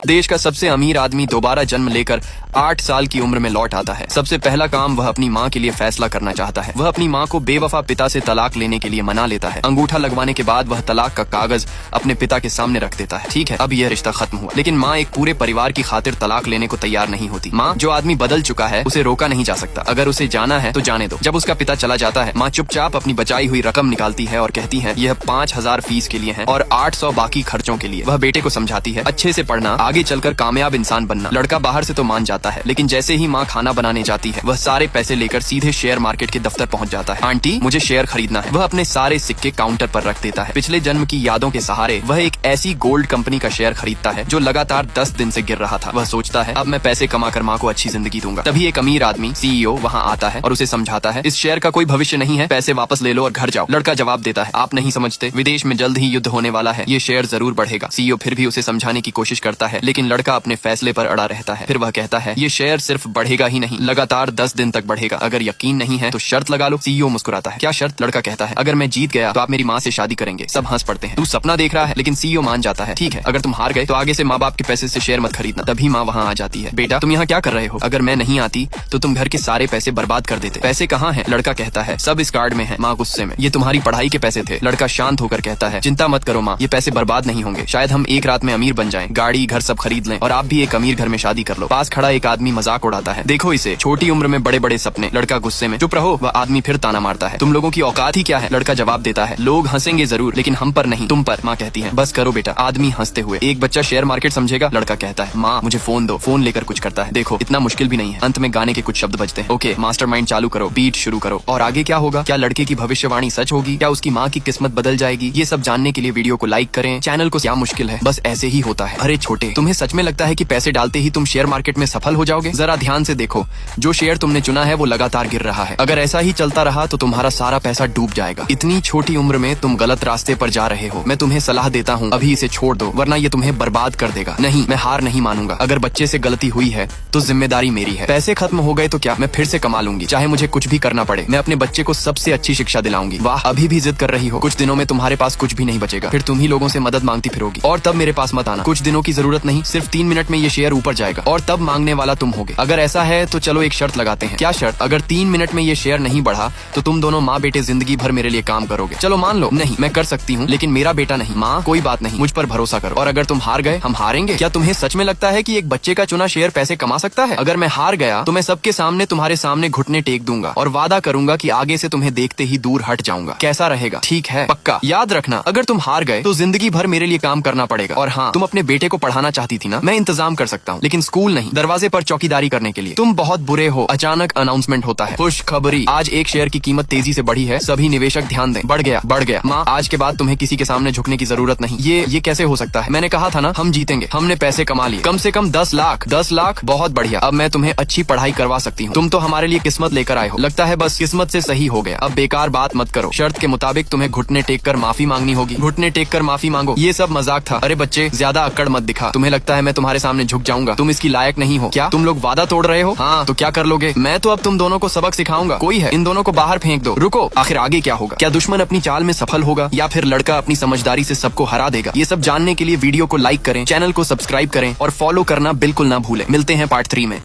देश का सबसे अमीर आदमी दोबारा जन्म लेकर 8 साल की उम्र में लौट आता है। सबसे पहला काम वह अपनी माँ के लिए फैसला करना चाहता है। वह अपनी माँ को बेवफा पिता से तलाक लेने के लिए मना लेता है। अंगूठा लगवाने के बाद वह तलाक का कागज अपने पिता के सामने रख देता है। ठीक है, अब यह रिश्ता खत्म हुआ, लेकिन माँ एक पूरे परिवार की खातिर तलाक लेने को तैयार नहीं होती। माँ, जो आदमी बदल चुका है उसे रोका नहीं जा सकता। अगर उसे जाना है तो जाने दो। जब उसका पिता चला जाता है, माँ चुपचाप अपनी बचाई हुई रकम निकालती है और कहती है यह 5,000 फीस के लिए है और 800 बाकी खर्चों के लिए। वह बेटे को समझाती है अच्छे से पढ़ना, आगे चलकर कामयाब इंसान बनना। लड़का बाहर से तो मान जाता है, लेकिन जैसे ही माँ खाना बनाने जाती है वह सारे पैसे लेकर सीधे शेयर मार्केट के दफ्तर पहुँच जाता है। आंटी, मुझे शेयर खरीदना है। वह अपने सारे सिक्के काउंटर पर रख देता है। पिछले जन्म की यादों के सहारे वह एक ऐसी गोल्ड कंपनी का शेयर खरीदता है जो लगातार 10 दिन से गिर रहा था। वह सोचता है अब मैं पैसे कमाकर माँ को अच्छी जिंदगी दूंगा। तभी एक अमीर आदमी CEO वहाँ आता है और उसे समझाता है इस शेयर का कोई भविष्य नहीं है, पैसे वापस ले लो और घर जाओ। लड़का जवाब देता है आप नहीं समझते, विदेश में जल्द ही युद्ध होने वाला है, ये शेयर जरूर बढ़ेगा। CEO फिर भी उसे समझाने की कोशिश करता है, लेकिन लड़का अपने फैसले पर अड़ा रहता है। फिर वह कहता है ये शेयर सिर्फ बढ़ेगा ही नहीं, लगातार 10 दिन तक बढ़ेगा। अगर यकीन नहीं है तो शर्त लगा लो। CEO मुस्कुराता है क्या शर्त? लड़का कहता है अगर मैं जीत गया तो आप मेरी माँ से शादी करेंगे। सब हंस पड़ते हैं। तू सपना देख रहा है, लेकिन CEO मान जाता है ठीक है, अगर तुम हार गए तो आगे से माँ बाप के पैसे से शेयर मत खरीदना। तभी माँ वहाँ आ जाती है। बेटा, तुम यहाँ क्या कर रहे हो? अगर मैं नहीं आती तो तुम घर के सारे पैसे बर्बाद कर देते। पैसे कहाँ हैं? लड़का कहता है सब इस कार्ड में है। माँ गुस्से में, ये तुम्हारी पढ़ाई के पैसे थे। लड़का शांत होकर कहता है चिंता मत करो माँ, ये पैसे बर्बाद नहीं होंगे। शायद हम एक रात में अमीर बन जाएं, गाड़ी घर सब खरीद लें और आप भी एक अमीर घर में शादी कर लो। पास खड़ा एक आदमी मजाक उड़ाता है देखो इसे, छोटी उम्र में बड़े बड़े सपने। लड़का गुस्से में चुप रहो। वह आदमी फिर ताना मारता है तुम लोगों की औकात ही क्या है? लड़का जवाब देता है लोग हंसेंगे जरूर, लेकिन हम पर नहीं, तुम पर। माँ कहती है बस करो बेटा। आदमी हंसते हुए एक बच्चा शेयर मार्केट समझेगा? लड़का कहता है माँ मुझे फोन दो। फोन लेकर कुछ करता है देखो इतना मुश्किल भी नहीं है। अंत में गाने के कुछ शब्द बजते हैं। ओके, मास्टरमाइंड चालू करो, बीट शुरू करो। और आगे क्या होगा? क्या लड़के की भविष्यवाणी सच होगी? क्या उसकी माँ की किस्मत बदल जाएगी? ये सब जानने के लिए वीडियो को लाइक करें, चैनल को। क्या मुश्किल है, बस ऐसे ही होता है। अरे छोटे, तुम्हें सच में लगता है कि पैसे डालते ही तुम शेयर मार्केट में सफल हो जाओगे? जरा ध्यान से देखो, जो शेयर तुमने चुना है वो लगातार गिर रहा है। अगर ऐसा ही चलता रहा तो तुम्हारा सारा पैसा डूब जाएगा। इतनी छोटी उम्र में तुम गलत रास्ते पर जा रहे हो। मैं तुम्हें सलाह देता हूँ अभी इसे छोड़ दो, वरना ये तुम्हें बर्बाद कर देगा। नहीं, मैं हार नहीं मानूंगा। अगर बच्चे से गलती हुई है तो जिम्मेदारी मेरी है। पैसे खत्म हो गए तो क्या, मैं फिर से कमा लूंगी, चाहे मुझे कुछ भी करना पड़े। मैं अपने बच्चे को सबसे अच्छी शिक्षा दिलाऊंगी। वाह, अभी भी जिद कर रही हो? कुछ दिनों में तुम्हारे पास कुछ भी नहीं बचेगा, फिर तुम ही लोगों से मदद मांगती फिरोगी। और तब मेरे पास मत आना। कुछ दिनों की जरूरत नहीं, सिर्फ 3 मिनट में ये शेयर ऊपर जाएगा और तब मांगने वाला तुम होगे। अगर ऐसा है तो चलो एक शर्त लगाते हैं। क्या शर्त? अगर 3 मिनट में ये शेयर नहीं बढ़ा तो तुम दोनों माँ बेटे जिंदगी भर मेरे लिए काम करोगे। चलो मान लो। नहीं, मैं कर सकती हूँ, लेकिन मेरा बेटा नहीं। माँ कोई बात नहीं, मुझ पर भरोसा करो। और अगर तुम हार गए, हम हारेंगे। क्या तुम्हें सच में लगता है कि एक बच्चे का चुना शेयर पैसे कमा सकता है? अगर मैं हार गया तो मैं सबके सामने तुम्हारे सामने घुटने टेक दूंगा और वादा करूंगा कि आगे से तुम्हें देखते ही दूर हट जाऊंगा। कैसा रहेगा? ठीक है, पक्का। याद रखना, अगर तुम हार गए तो जिंदगी भर मेरे लिए काम करना पड़ेगा। और हाँ, तुम अपने बेटे को पढ़ाना चाहती थी ना, मैं इंतजाम कर सकता हूँ, लेकिन स्कूल नहीं, दरवाजे पर चौकीदारी करने के लिए। तुम बहुत बुरे हो। अचानक अनाउंसमेंट होता है, खुशखबरी, आज एक शेयर की कीमत तेजी से बढ़ी है, सभी निवेशक ध्यान दें। बढ़ गया, बढ़ गया। माँ, आज के बाद तुम्हें किसी के सामने झुकने की जरूरत नहीं। ये कैसे हो सकता है? मैंने कहा था ना हम जीतेंगे। हमने पैसे कमा लिए, कम से कम 10 लाख। 10 लाख, बहुत बढ़िया। अब मैं तुम्हें अच्छी पढ़ाई करवा सकती हूँ। तुम तो हमारे लिए किस्मत लेकर आए हो। लगता है बस किस्मत से सही हो गया। अब बेकार बात मत करो। शर्त के मुताबिक तुम्हें घुटने टेक कर माफी मांगनी होगी। घुटने टेक कर माफी मांगो। ये सब मजाक था। अरे बच्चे, ज्यादा अक्कड़ मत दिखा। तुम्हें लगता है मैं तुम्हारे सामने झुक जाऊंगा? तुम इसकी लायक नहीं हो। क्या तुम लोग वादा तोड़ रहे हो? हाँ, तो क्या कर लोगे? मैं तो अब तुम दोनों को सबक सिखाऊंगा। कोई है, इन दोनों को बाहर फेंक दो। रुको, आखिर आगे क्या होगा? क्या दुश्मन अपनी चाल में सफल होगा या फिर लड़का अपनी समझदारी से सबको हरा देगा? ये सब जानने के लिए वीडियो को लाइक करें, चैनल को सब्सक्राइब करें और फॉलो करना बिल्कुल ना भूलें। मिलते हैं पार्ट 3 में।